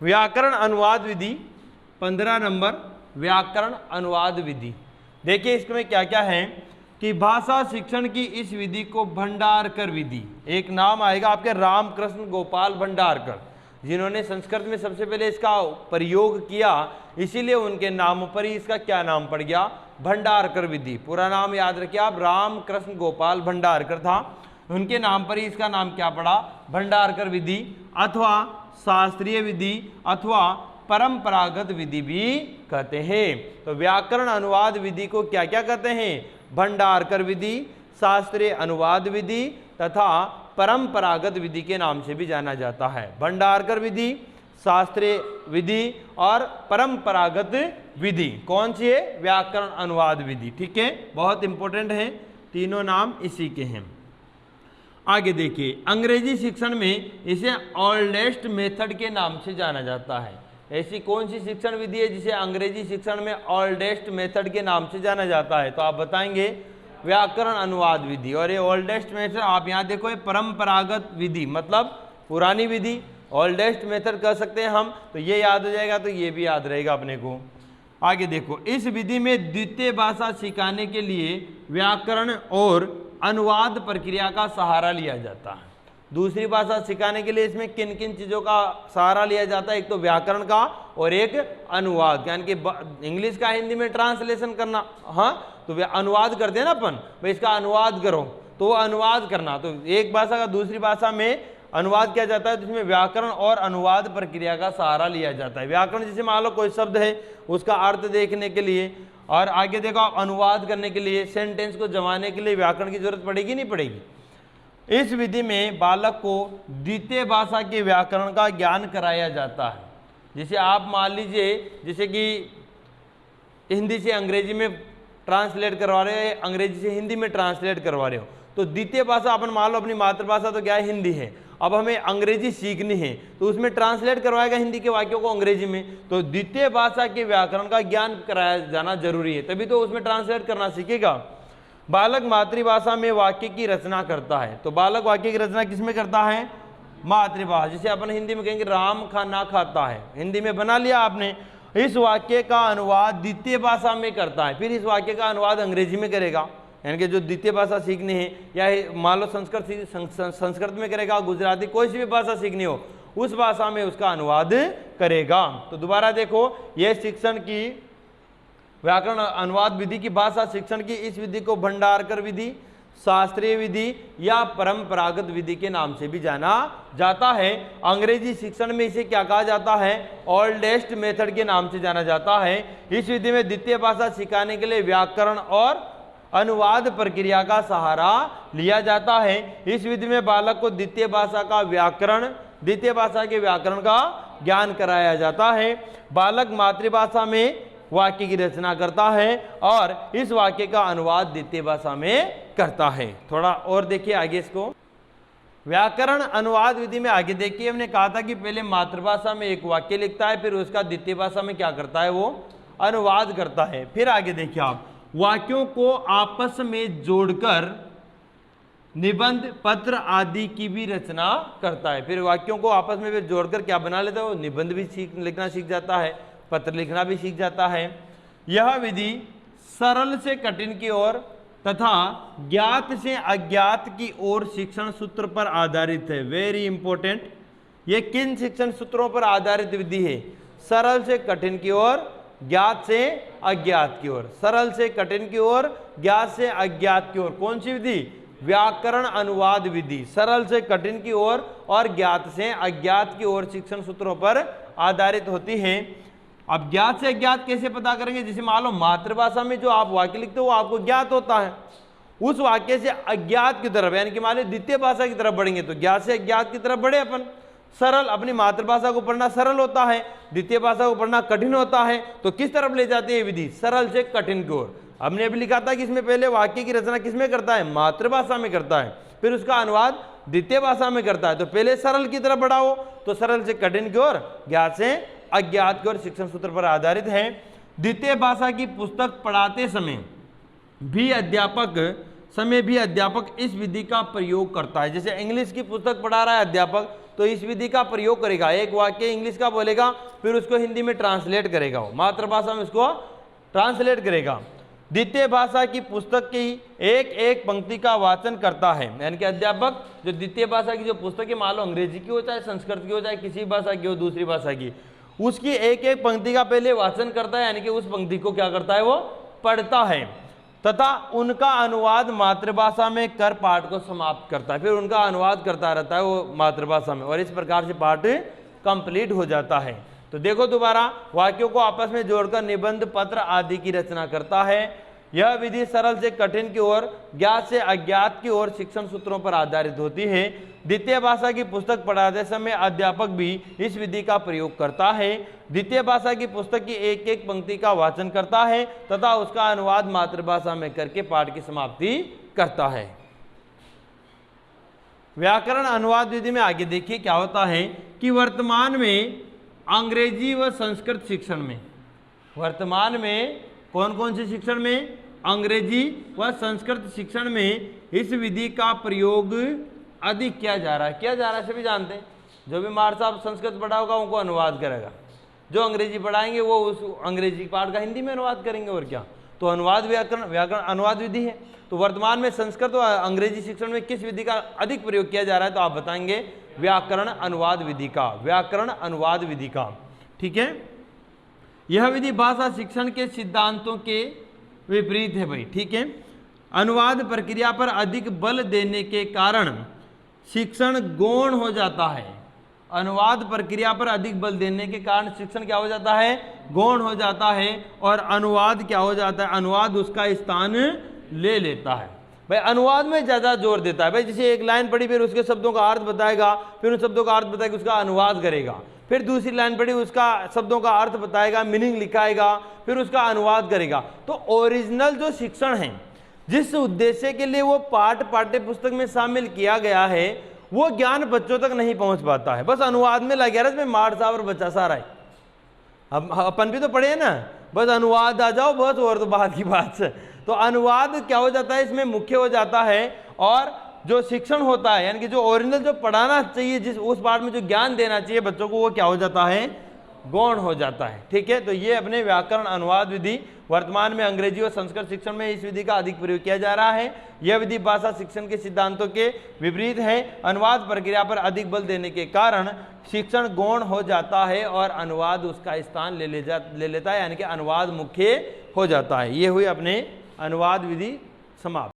व्याकरण अनुवाद विधि 15 नंबर, व्याकरण अनुवाद विधि। देखिए इसमें क्या क्या है कि भाषा शिक्षण की इस विधि को भंडारकर विधि, एक नाम आएगा आपके रामकृष्ण गोपाल भंडारकर, जिन्होंने संस्कृत में सबसे पहले इसका प्रयोग किया, इसीलिए उनके नाम पर ही इसका क्या नाम पड़ गया, भंडारकर विधि। पूरा नाम याद रखिए आप, रामकृष्ण गोपाल भंडारकर था, उनके नाम पर ही इसका नाम क्या पड़ा, भंडारकर विधि, अथवा शास्त्रीय विधि अथवा परंपरागत विधि भी कहते हैं। तो व्याकरण अनुवाद विधि को क्या क्या कहते हैं, भंडारकर विधि, शास्त्रीय अनुवाद विधि तथा परंपरागत विधि के नाम से भी जाना जाता है। भंडारकर विधि, शास्त्रीय विधि और परंपरागत विधि कौन सी है, व्याकरण अनुवाद विधि। ठीक है, बहुत इंपॉर्टेंट है, तीनों नाम इसी के हैं। आगे देखिए, अंग्रेजी शिक्षण में इसे ओल्डेस्ट मेथड के नाम से जाना जाता है। ऐसी कौन सी शिक्षण विधि है जिसे अंग्रेजी शिक्षण में ओल्डेस्ट मेथड के नाम से जाना जाता है, तो आप बताएंगे व्याकरण अनुवाद विधि। और ये ओल्डेस्ट मेथड आप यहाँ देखो, ये परंपरागत विधि मतलब पुरानी विधि, ओल्डेस्ट मेथड कह सकते हैं हम, तो ये याद हो जाएगा, तो ये भी याद रहेगा अपने को। आगे देखो, इस विधि में द्वितीय भाषा सिखाने के लिए व्याकरण और अनुवाद प्रक्रिया का सहारा लिया जाता है। दूसरी भाषा सिखाने के लिए इसमें किन किन चीज़ों का सहारा लिया जाता है, एक तो व्याकरण का और एक अनुवाद, यानी कि इंग्लिश का हिंदी में ट्रांसलेशन करना, हाँ तो अनुवाद करते हैं ना अपन, भाई इसका अनुवाद करो, तो अनुवाद करना, तो एक भाषा का दूसरी भाषा में अनुवाद किया जाता है, तो इसमें व्याकरण और अनुवाद प्रक्रिया का सहारा लिया जाता है। व्याकरण जैसे मान लो कोई शब्द है, उसका अर्थ देखने के लिए, और आगे देखो आप अनुवाद करने के लिए, सेंटेंस को जमाने के लिए व्याकरण की जरूरत पड़ेगी नहीं पड़ेगी। इस विधि में बालक को द्वितीय भाषा के व्याकरण का ज्ञान कराया जाता है। जैसे आप मान लीजिए, जैसे कि हिंदी से अंग्रेजी में ट्रांसलेट करवा रहे हो, अंग्रेजी से हिंदी में ट्रांसलेट करवा रहे हो, तो द्वितीय भाषा अपन मान लो अपनी मातृभाषा तो क्या है, हिंदी है, अब हमें अंग्रेजी सीखनी है, तो उसमें ट्रांसलेट करवाएगा हिंदी के वाक्यों को अंग्रेजी में, तो द्वितीय भाषा के व्याकरण का ज्ञान कराया जाना जरूरी है, तभी तो उसमें ट्रांसलेट करना सीखेगा। बालक मातृभाषा में वाक्य की रचना करता है, तो बालक वाक्य की रचना किसमें करता है, मातृभाषा। जैसे अपन हिंदी में कहेंगे राम खाना खाता है, हिंदी में बना लिया आपने, इस वाक्य का अनुवाद द्वितीय भाषा में करता है, फिर इस वाक्य का अनुवाद अंग्रेजी में करेगा, यानी कि जो द्वितीय भाषा सीखनी है, या मान लो संस्कृत में करेगा, गुजराती, कोई सी भी भाषा सीखनी हो उस भाषा में उसका अनुवाद करेगा। तो दोबारा देखो, यह शिक्षण की व्याकरण अनुवाद विधि की भाषा शिक्षण की इस विधि को भंडारकर विधि, शास्त्रीय विधि या परंपरागत विधि के नाम से भी जाना जाता है। अंग्रेजी शिक्षण में इसे क्या कहा जाता है, ओल्डेस्ट मेथड के नाम से जाना जाता है। इस विधि में द्वितीय भाषा सिखाने के लिए व्याकरण और अनुवाद प्रक्रिया का सहारा लिया जाता है। इस विधि में बालक को द्वितीय भाषा का व्याकरण, द्वितीय भाषा के व्याकरण का ज्ञान कराया जाता है। बालक मातृभाषा में वाक्य की रचना करता है और इस वाक्य का अनुवाद द्वितीय भाषा में करता है। थोड़ा और देखिए आगे इसको, व्याकरण अनुवाद विधि में आगे देखिए, हमने कहा था कि पहले मातृभाषा में एक वाक्य लिखता है, फिर उसका द्वितीय भाषा में क्या करता है, वो अनुवाद करता है। फिर आगे देखिए आप, वाक्यों को आपस में जोड़कर निबंध, पत्र आदि की भी रचना करता है। फिर वाक्यों को आपस में भी जोड़कर क्या बना लेता है, वो निबंध भी लिखना सीख जाता है, पत्र लिखना भी सीख जाता है। यह विधि सरल से कठिन की ओर तथा ज्ञात से अज्ञात की ओर शिक्षण सूत्र पर आधारित है। वेरी इंपॉर्टेंट, ये किन शिक्षण सूत्रों पर आधारित विधि है, सरल से कठिन की ओर, ज्ञात से अज्ञात की ओर। सरल से कठिन की ओर, ज्ञात से अज्ञात की ओर, कौन सी विधि, व्याकरण अनुवाद विधि। सरल से कठिन की ओर और ज्ञात से अज्ञात की ओर शिक्षण सूत्रों पर आधारित होती है। अब ज्ञात से अज्ञात कैसे पता करेंगे, जैसे मान लो मातृभाषा में जो आप वाक्य लिखते हो वो आपको ज्ञात होता है, उस वाक्य से अज्ञात की तरफ, यानी कि मान लो द्वितीय भाषा की तरफ बढ़ेंगे तो ज्ञात से अज्ञात की तरफ बढ़े अपन। सरल, अपनी मातृभाषा को पढ़ना सरल होता है, द्वितीय भाषा को पढ़ना कठिन होता है, तो किस तरफ ले जाती है विधि, सरल से कठिन की ओर। हमने अभी लिखा था कि इसमें पहले वाक्य की रचना किसमें करता है, मातृभाषा में करता है, फिर उसका अनुवाद द्वितीय भाषा में करता है। तो पहले सरल की तरफ बढ़ाओ, तो सरल से कठिन की ओर, ज्ञात से अज्ञात की ओर शिक्षण सूत्र पर आधारित है। द्वितीय भाषा की पुस्तक पढ़ाते समय भी अध्यापक इस विधि का प्रयोग करता है। जैसे इंग्लिश की पुस्तक पढ़ा रहा है अध्यापक, तो इस विधि का प्रयोग करेगा। एक वाक्य इंग्लिश का बोलेगा, फिर उसको हिंदी में ट्रांसलेट करेगा, वो मातृभाषा में उसको ट्रांसलेट करेगा। द्वितीय भाषा की पुस्तक की एक एक पंक्ति का वाचन करता है, यानी कि अध्यापक जो द्वितीय भाषा की जो पुस्तक है, मान लो अंग्रेजी की हो, चाहे संस्कृत की हो, चाहे किसी भाषा की हो, दूसरी भाषा की, उसकी एक एक पंक्ति का पहले वाचन करता है, यानी कि उस पंक्ति को क्या करता है, वो पढ़ता है, तथा उनका अनुवाद मातृभाषा में कर पाठ को समाप्त करता है। फिर उनका अनुवाद करता रहता है वो मातृभाषा में, और इस प्रकार से पाठ कंप्लीट हो जाता है। तो देखो दोबारा, वाक्यों को आपस में जोड़कर निबंध पत्र आदि की रचना करता है। यह विधि सरल से कठिन की ओर, ज्ञात से अज्ञात की ओर शिक्षण सूत्रों पर आधारित होती है। द्वितीय भाषा की पुस्तक पढ़ाते समय अध्यापक भी इस विधि का प्रयोग करता है। द्वितीय भाषा की पुस्तक की एक एक पंक्ति का वाचन करता है तथा उसका अनुवाद मातृभाषा में करके पाठ की समाप्ति करता है। व्याकरण अनुवाद विधि में आगे देखिए क्या होता है कि वर्तमान में अंग्रेजी व संस्कृत शिक्षण में, वर्तमान में कौन कौन से शिक्षण में, अंग्रेजी व संस्कृत शिक्षण में इस विधि का प्रयोग अधिक किया जा रहा है। किया जा रहा है सभी जानते हैं, जो भी मार साहब संस्कृत पढ़ा होगा उनको अनुवाद करेगा, जो अंग्रेजी पढ़ाएंगे वो उस अंग्रेजी पाठ का हिंदी में अनुवाद करेंगे, और क्या। तो अनुवाद व्याकरण अनुवाद विधि है। तो वर्तमान में संस्कृत और अंग्रेजी शिक्षण में किस विधि का अधिक प्रयोग किया जा रहा है, तो आप बताएंगे व्याकरण अनुवाद विधि का, व्याकरण अनुवाद विधि का। ठीक है, यह विधि भाषा शिक्षण के सिद्धांतों के विपरीत है भाई। ठीक है, अनुवाद प्रक्रिया पर अधिक बल देने के कारण शिक्षण गौण हो जाता है। अनुवाद प्रक्रिया पर अधिक बल देने के कारण शिक्षण क्या हो जाता है, गौण हो जाता है, और अनुवाद क्या हो जाता है, अनुवाद उसका स्थान ले लेता है। भाई अनुवाद में ज्यादा जोर देता है। भाई जैसे एक लाइन पढ़ी, फिर उसके शब्दों का अर्थ बताएगा, फिर उन शब्दों का अर्थ बताएगा, उसका अनुवाद करेगा, फिर दूसरी लाइन पढ़ी, उसका शब्दों का अर्थ बताएगा, मीनिंग लिखाएगा, फिर उसका अनुवाद करेगा। तो ओरिजिनल जो शिक्षण है, जिस उद्देश्य के लिए वो पाठ पाठ्य पुस्तक में शामिल किया गया है, वो ज्ञान बच्चों तक नहीं पहुंच पाता है। बस अनुवाद में लगे रहा, इसमें मार साहब और बच्चा सारा है। अब अपन भी तो पढ़े हैं ना, बस अनुवाद आ जाओ बस, और तो बात की बात है। तो अनुवाद क्या हो जाता है, इसमें मुख्य हो जाता है, और जो शिक्षण होता है, यानी कि जो ओरिजिनल जो पढ़ाना चाहिए, जिस उस पाठ में जो ज्ञान देना चाहिए बच्चों को, वो क्या हो जाता है, गौण हो जाता है। ठीक है, तो ये अपने व्याकरण अनुवाद विधि वर्तमान में अंग्रेजी और संस्कृत शिक्षण में इस विधि का अधिक प्रयोग किया जा रहा है। यह विधि भाषा शिक्षण के सिद्धांतों के विपरीत है। अनुवाद प्रक्रिया पर अधिक बल देने के कारण शिक्षण गौण हो जाता है और अनुवाद उसका स्थान ले लेता है, यानी कि अनुवाद मुख्य हो जाता है। ये हुई अपने अनुवाद विधि समाप्त।